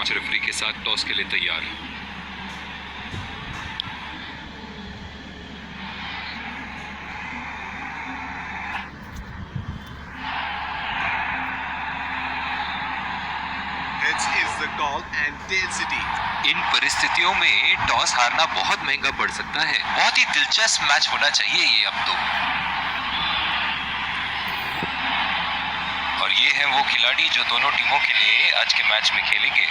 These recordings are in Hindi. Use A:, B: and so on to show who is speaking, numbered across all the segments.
A: मैच रेफरी के साथ टॉस के लिए तैयार। इन परिस्थितियों में टॉस हारना बहुत महंगा पड़ सकता है। बहुत ही दिलचस्प मैच होना चाहिए ये अब तो। और ये हैं वो खिलाड़ी जो दोनों टीमों के लिए आज के मैच में खेलेंगे।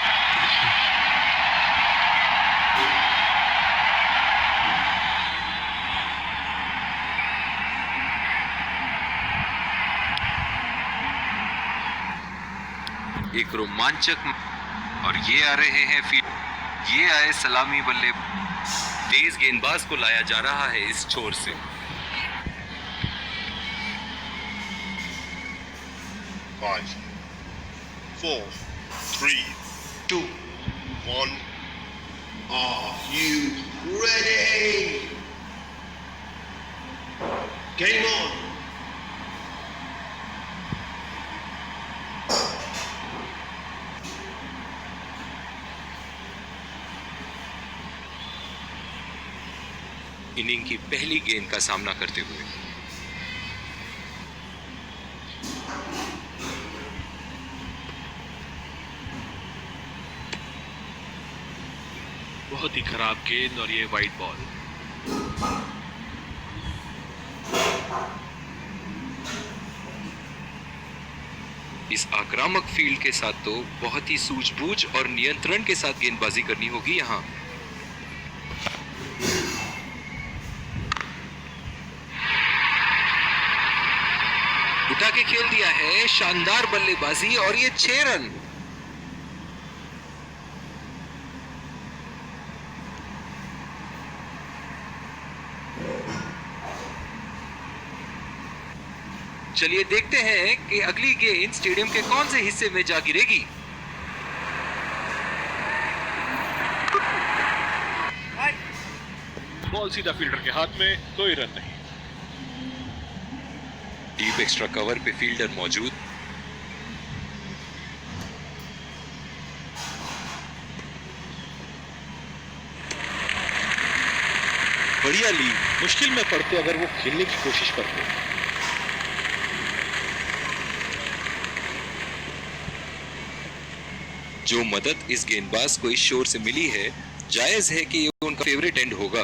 A: एक रोमांचक, और ये आ रहे हैं ये आए सलामी बल्ले। तेज गेंदबाज को लाया जा रहा है इस छोर से।
B: Five, 4, 3, 2, 1. Are you ready? Game on.
A: Inning की पहली गेंद का सामना करते हुए
C: बहुत ही खराब गेंद और ये वाइड बॉल।
A: इस आक्रामक फील्ड के साथ तो बहुत ही सूझबूझ और नियंत्रण के साथ गेंदबाजी करनी होगी यहां। उठा के खेल दिया है, शानदार बल्लेबाजी, और ये 6 रन। चलिए देखते हैं कि अगली गेंद स्टेडियम के कौन से हिस्से में जा गिरेगी।
C: बॉल सीधा फील्डर के हाथ में, कोई रन नहीं।
A: डीप एक्स्ट्रा कवर पे फील्डर मौजूद।
C: बढ़िया ली, मुश्किल में पड़ते अगर वो खेलने की कोशिश करते।
A: जो मदद इस गेंदबाज को इस शोर से मिली है, जायज है कि ये उनका फेवरेट एंड होगा।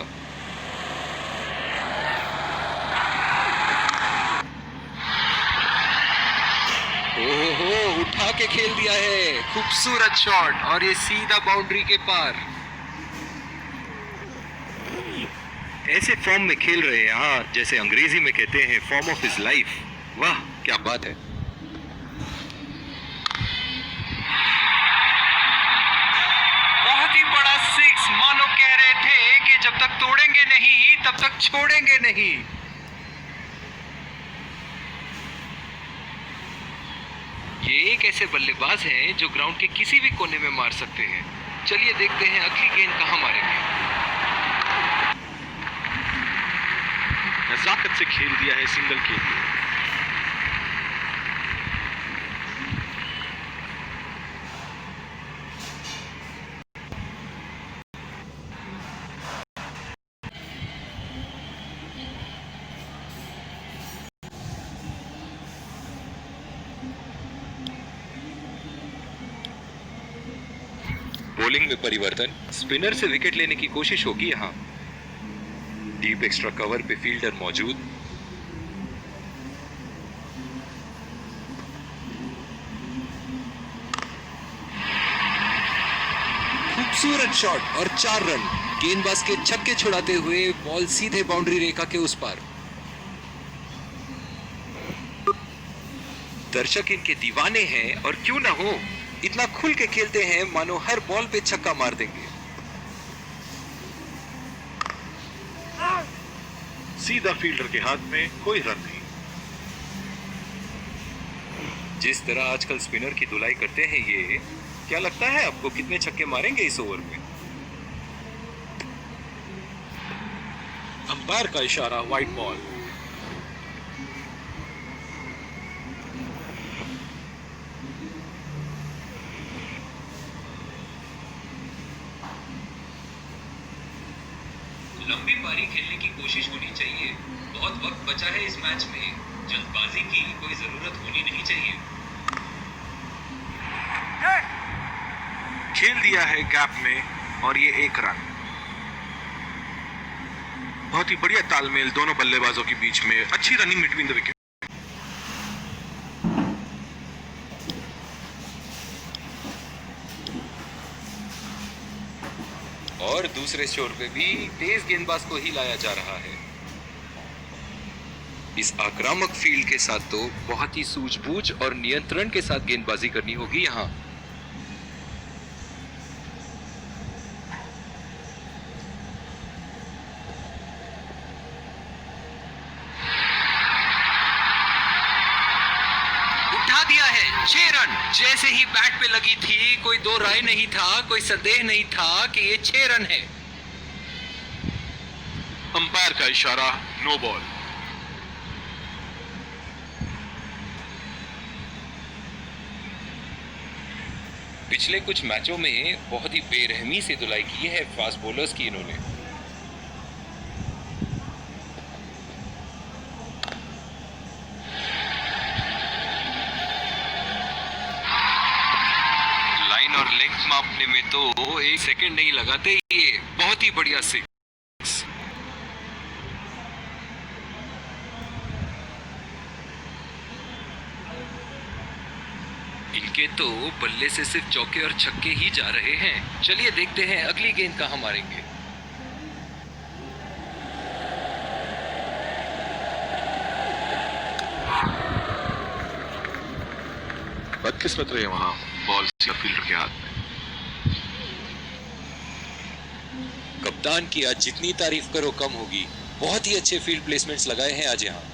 A: ओहो, उठा के खेल दिया है, खूबसूरत शॉट, और ये सीधा बाउंड्री के पार। ऐसे फॉर्म में खेल रहे हैं, हाँ, जैसे अंग्रेजी में कहते हैं फॉर्म ऑफ हिज लाइफ। वाह क्या बात है। बहुत ही बड़ा सिक्स, मानो कह रहे थे कि जब तक तोड़ेंगे नहीं तब तक छोड़ेंगे नहीं। ये एक ऐसे बल्लेबाज हैं जो ग्राउंड के किसी भी कोने में मार सकते हैं। चलिए देखते हैं अगली गेंद कहां मारेंगे।
C: नजाकत से खेल दिया है सिंगल के लिए।
A: बॉलिंग में परिवर्तन, स्पिनर से विकेट लेने की कोशिश होगी यहां। डीप एक्स्ट्रा कवर पे फील्डर मौजूद। खूबसूरत शॉट और 4 रन। गेंदबाज के छक्के छुड़ाते हुए बॉल सीधे बाउंड्री रेखा के उस पार। दर्शक इनके दीवाने हैं, और क्यों ना हो, इतना खुल के खेलते हैं मानो हर बॉल पे छक्का मार देंगे।
C: सीधा फील्डर के हाथ में, कोई रन नहीं।
A: जिस तरह आजकल स्पिनर की धुलाई करते हैं ये, क्या लगता है आपको कितने छक्के मारेंगे इस ओवर में?
C: अंपायर का इशारा, वाइड बॉल।
A: लंबी पारी खेलने की कोशिश होनी चाहिए। बहुत वक्त बचा है इस मैच में, जल्दबाजी की कोई जरूरत होनी नहीं चाहिए।
C: खेल दिया है गैप में और ये 1 रन। बहुत ही बढ़िया तालमेल दोनों बल्लेबाजों के बीच में, अच्छी रनिंग बिटवीन द विकेट।
A: और दूसरे छोर पे भी तेज गेंदबाज को ही लाया जा रहा है। इस आक्रामक फील्ड के साथ तो बहुत ही सूझबूझ और नियंत्रण के साथ गेंदबाजी करनी होगी यहां। उठा दिया है 6 रन। जैसे ही बैट पे लगी थी, कोई दो राय नहीं था, कोई संदेह नहीं था कि ये 6 रन है।
C: अंपायर का इशारा, नो बॉल।
A: पिछले कुछ मैचों में बहुत ही बेरहमी से धुलाई की है फास्ट बॉलर्स की इन्होंने। लाइन और लेंथ मापने में तो 1 सेकंड नहीं लगाते ये। बहुत ही बढ़िया सिक्स। इनके तो बल्ले से सिर्फ चौके और छक्के ही जा रहे हैं। चलिए देखते हैं अगली गेंद कहां मारेंगे।
C: बदकिस्मत रहे वहां, बॉल फील्डर के हाथ में।
A: कप्तान की आज जितनी तारीफ करो कम होगी। बहुत ही अच्छे फील्ड प्लेसमेंट्स लगाए हैं आज यहां।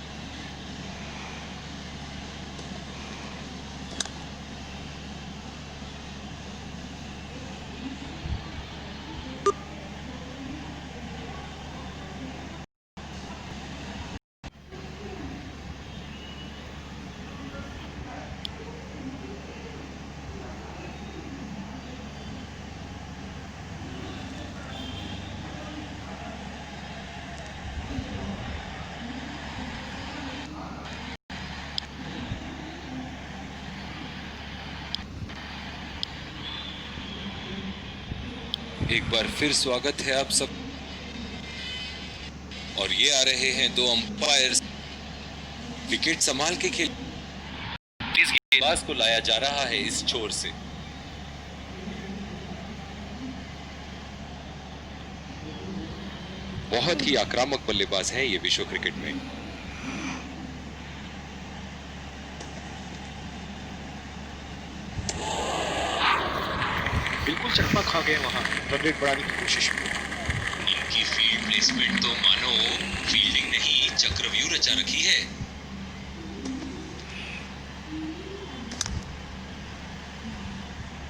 A: एक बार फिर स्वागत है आप सब। और ये आ रहे हैं 2 अंपायर्स। विकेट संभाल के खेल। इस गेंदबाज को लाया जा रहा है इस छोर से। बहुत ही आक्रामक बल्लेबाज है ये विश्व क्रिकेट में।
C: बिल्कुल चकमा खा गए वहां, रन रेट बढ़ाने की कोशिश में।
A: इनकी फील्ड प्लेसमेंट तो मानो फील्डिंग नहीं चक्रव्यूह रचा रखी है।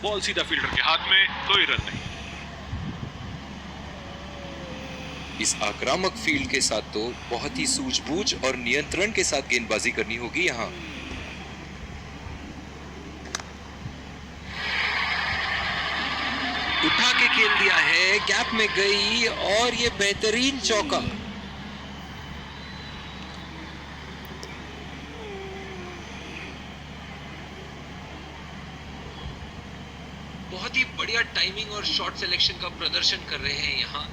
C: बॉल सीधा फील्डर के हाथ में, कोई रन नहीं।
A: इस आक्रामक फील्ड के साथ तो बहुत ही सूझबूझ और नियंत्रण के साथ गेंदबाजी करनी होगी यहां। उठा के खेल दिया है, गैप में गई और ये बेहतरीन चौका। बहुत ही बढ़िया टाइमिंग और शॉट सिलेक्शन का प्रदर्शन कर रहे हैं यहाँ,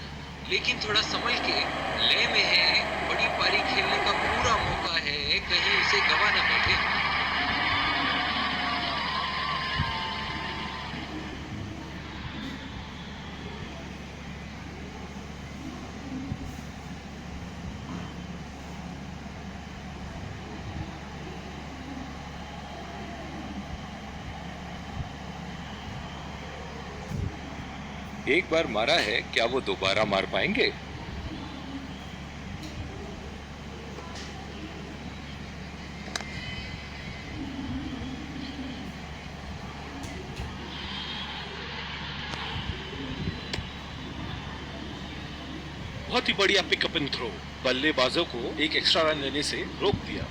A: लेकिन थोड़ा संभल के लय में है। बड़ी पारी खेलने का पूरा मौका है, कहीं उसे गवा ना बैठे। एक बार मारा है, क्या वो दोबारा मार पाएंगे?
C: बहुत ही बढ़िया पिकअप एंड थ्रो, बल्लेबाजों को एक एक्स्ट्रा रन लेने से रोक दिया।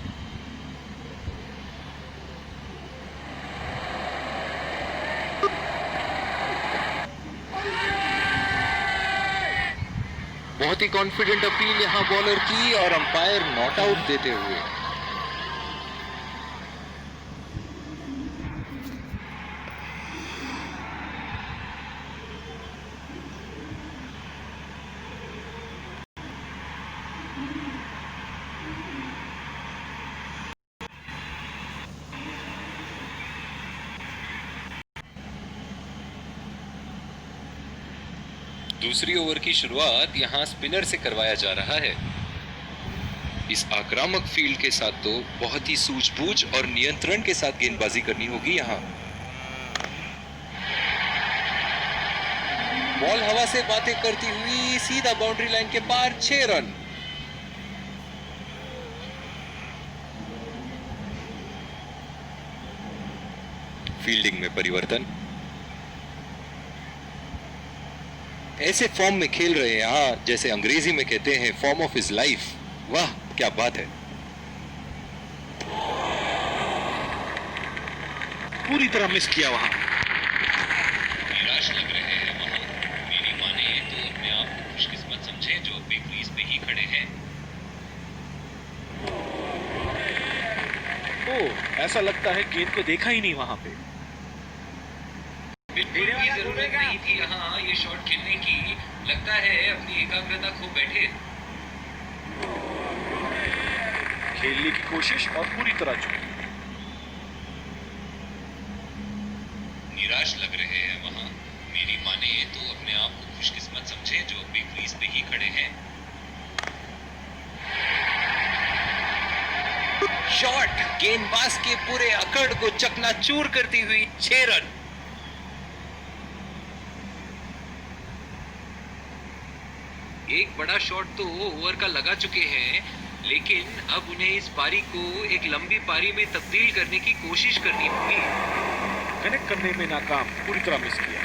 C: बहुत बहुत ही कॉन्फिडेंट अपील यहाँ बॉलर की और अंपायर नॉट आउट देते हुए। दूसरी ओवर की शुरुआत यहां स्पिनर से करवाया जा रहा है। इस आक्रामक फील्ड के साथ तो बहुत ही सूझबूझ और नियंत्रण के साथ गेंदबाजी करनी होगी यहां। बॉल हवा से बातें करती हुई सीधा बाउंड्री लाइन के पार 6 रन। फील्डिंग में परिवर्तन, ऐसे फॉर्म में खेल रहे हैं यहां जैसे अंग्रेजी में कहते हैं फॉर्म ऑफ हिज लाइफ। वाह क्या बात है, पूरी तरह मिस किया वहां। निराश लग रहे हैं वहां, मेरी माने तो अपने आप को खुशकिस्मत समझे जो अपने क्रीज पे ही खड़े हैं। ओह, ऐसा लगता है गेंद को देखा ही नहीं वहां पे।
A: बिल्कुल भी जरूरत नहीं थी यहाँ ये शॉट खेलने की, लगता है अपनी एकाग्रता खो बैठे।
C: खेलने की कोशिश और पूरी तरह चूक।
A: निराश लग रहे हैं वहां, मेरी माने तो अपने आप को खुशकिस्मत समझे जो अपनी क्रीज पे ही खड़े हैं। शॉट गेंदबाज के पूरे अकड़ को चकनाचूर करती हुई 6 रन। एक बड़ा शॉट तो ओवर का लगा चुके हैं, लेकिन अब उन्हें इस पारी को एक लंबी पारी में तब्दील करने की कोशिश करनी होगी।
C: कनेक्ट करने में नाकाम, पूरी तरह मिस किया।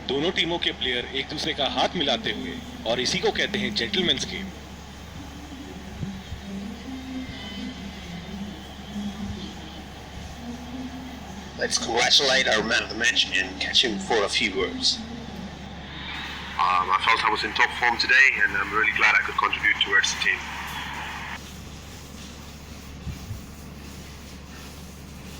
C: दोनों टीमों के प्लेयर एक दूसरे का हाथ मिलाते हुए, और इसी को कहते हैं gentleman's game.
B: Let's congratulate our man of the match and catch him for a few words.
D: I felt I was in top form today, and I'm really glad I could contribute towards the team.